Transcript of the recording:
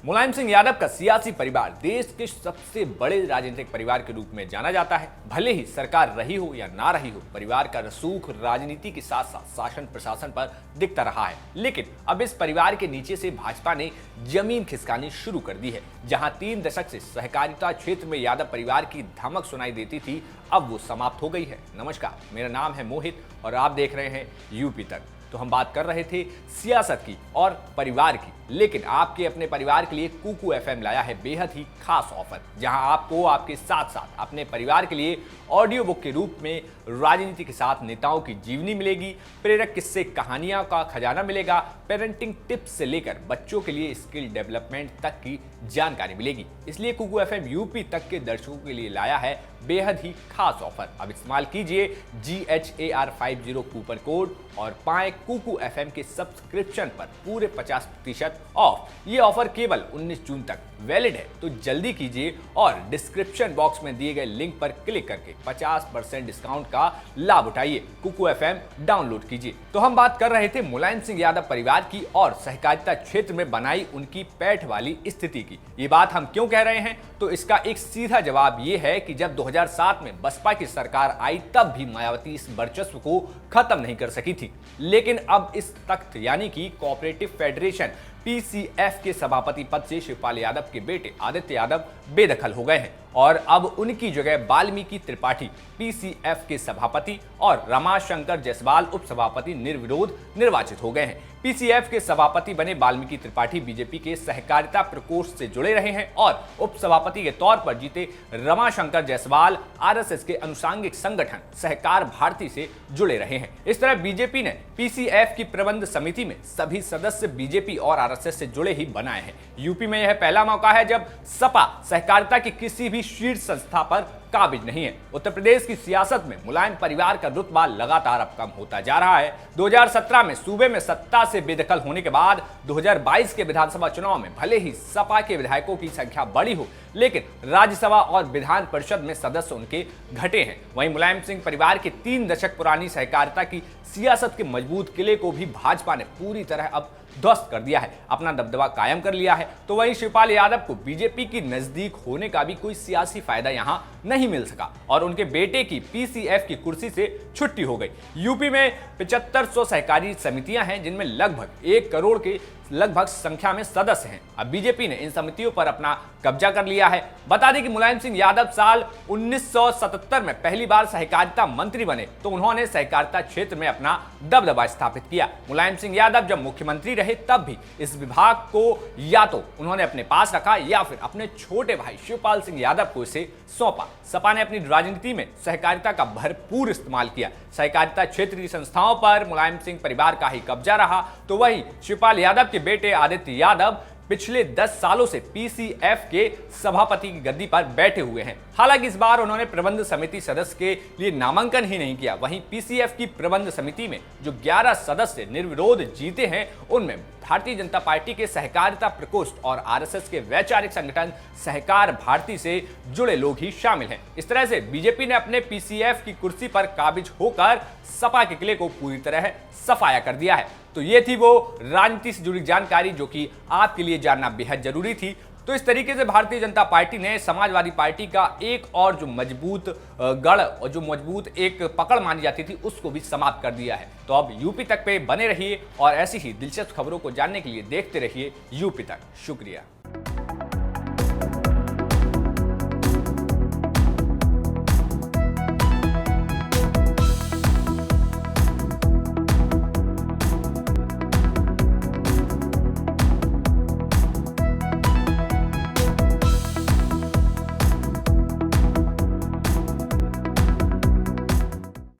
मुलायम सिंह यादव का सियासी परिवार देश के सबसे बड़े राजनीतिक परिवार के रूप में जाना जाता है। भले ही सरकार रही हो या ना रही हो, परिवार का रसूख राजनीति के साथ साथ शासन प्रशासन पर दिखता रहा है। लेकिन अब इस परिवार के नीचे से भाजपा ने जमीन खिसकानी शुरू कर दी है। जहां 3 दशक से सहकारिता क्षेत्र में यादव परिवार की धमक सुनाई देती थी, अब वो समाप्त हो गई है। नमस्कार, मेरा नाम है मोहित और आप देख रहे हैं यूपी तक। तो हम बात कर रहे थे सियासत की और परिवार की, लेकिन आपके अपने परिवार के लिए कुकू एफएम लाया है बेहद ही खास ऑफर, जहां आपको आपके साथ साथ अपने परिवार के लिए ऑडियो बुक के रूप में राजनीति के साथ नेताओं की जीवनी मिलेगी, प्रेरक किस्से कहानियां का खजाना मिलेगा, पेरेंटिंग टिप्स से लेकर बच्चों के लिए स्किल डेवलपमेंट तक की जानकारी मिलेगी। इसलिए कुकू एफएम यूपी तक के दर्शकों के लिए लाया है बेहद ही खास ऑफर। अब इस्तेमाल कीजिए GHAR50 कूपन कोड और पाएं कुकू एफएम के सब्सक्रिप्शन पर पूरे 50% ऑफ। ये ऑफर केवल 19 जून तक वैलिड है, तो जल्दी कीजिए और डिस्क्रिप्शन बॉक्स में दिए गए लिंक पर क्लिक करके 50% डिस्काउंट का लाभ उठाइए। कुकू एफएम डाउनलोड कीजिए। तो हम बात कर रहे थे मुलायम सिंह यादव परिवार की और सहकारिता क्षेत्र में बनाई उनकी पैठ वाली स्थिति की। ये बात हम क्यों कह रहे हैं, तो इसका एक सीधा जवाब ये है कि जब 2007 में बसपा की सरकार आई, तब भी मायावती इस वर्चस्व को खत्म नहीं कर सकी थी। लेकिन अब इस तख्त यानी कि कोऑपरेटिव फेडरेशन PCF के सभापति पद से शिवपाल यादव के बेटे आदित्य यादव बेदखल हो गए हैं और अब उनकी जगह वाल्मीकि त्रिपाठी PCF के सभापति और रमाशंकर जायसवाल उपसभापति निर्विरोध निर्वाचित हो गए हैं। PCF के सभापति बने वाल्मीकि त्रिपाठी बीजेपी के सहकारिता प्रकोष्ठ से जुड़े रहे हैं और उपसभापति के तौर पर जीते रमाशंकर जायसवाल RSS के अनुषांगिक संगठन सहकार भारती से जुड़े रहे हैं। इस तरह बीजेपी ने PCF की प्रबंध समिति में सभी सदस्य बीजेपी और RSS से जुड़े ही बनाए हैं। यूपी में यह पहला मौका है जब सपा सहकारिता की किसी भी शीर्ष संस्था पर काबिज नहीं है। उत्तर प्रदेश की सियासत में मुलायम परिवार का रुतबा लगातार अब कम होता जा रहा है। 2017 में सूबे में सत्ता से बेदखल होने के बाद 2022 के विधानसभा चुनाव में भले ही सपा के विधायकों की संख्या बढ़ी हो, लेकिन राज्यसभा और विधान परिषद में सदस्य उनके घटे हैं। वहीं मुलायम सिंह परिवार के 3 दशक पुरानी सहकारिता की सियासत के मजबूत किले को भी भाजपा ने पूरी तरह अब ध्वस्त कर दिया है, अपना दबदबा कायम कर लिया है। तो वहीं शिवपाल यादव को बीजेपी की नजदीक होने का भी कोई सियासी फायदा यहां नहीं मिल सका और उनके बेटे की PCF की कुर्सी से छुट्टी हो गई। यूपी में 7500 सहकारी समितियां हैं, जिनमें लगभग 1 करोड़ के लगभग संख्या में सदस्य हैं। अब बीजेपी ने इन समितियों पर अपना कब्जा कर लिया है। बता दें कि मुलायम सिंह यादव साल 1977 में पहली बार सहकारिता मंत्री बने, तो उन्होंने सहकारिता क्षेत्र में अपना दबदबा स्थापित किया। मुलायम सिंह यादव जब मुख्यमंत्री रहे, तब भी इस विभाग को या तो उन्होंने अपने पास रखा या फिर अपने छोटे भाई शिवपाल सिंह यादव को इसे सौंपा। सपा ने अपनी राजनीति में सहकारिता का भरपूर इस्तेमाल किया। सहकारिता क्षेत्र की संस्थाओं पर मुलायम सिंह परिवार का ही कब्जा रहा, तो वही शिवपाल यादव के बेटे आदित्य यादव पिछले 10 सालों से PCF के सभापति की गद्दी पर बैठे हुए हैं। हालांकि इस बार उन्होंने प्रबंध समिति सदस्य के लिए नामांकन ही नहीं किया। वहीं PCF की प्रबंध समिति में जो 11 सदस्य निर्विरोध जीते हैं, उनमें भारतीय जनता पार्टी के सहकारिता प्रकोष्ठ और RSS के वैचारिक संगठन सहकार भारती से जुड़े लोग ही शामिल हैं। इस तरह से बीजेपी ने अपने PCF की कुर्सी पर काबिज होकर सपा के किले को पूरी तरह सफाया कर दिया है। तो ये थी वो राजनीति से जुड़ी जानकारी जो कि आपके लिए जानना बेहद जरूरी थी। तो इस तरीके से भारतीय जनता पार्टी ने समाजवादी पार्टी का एक और जो मजबूत गढ़ और जो मजबूत एक पकड़ मानी जाती थी, उसको भी समाप्त कर दिया है। तो अब यूपी तक पे बने रहिए और ऐसी ही दिलचस्प खबरों को जानने के लिए देखते रहिए यूपी तक। शुक्रिया।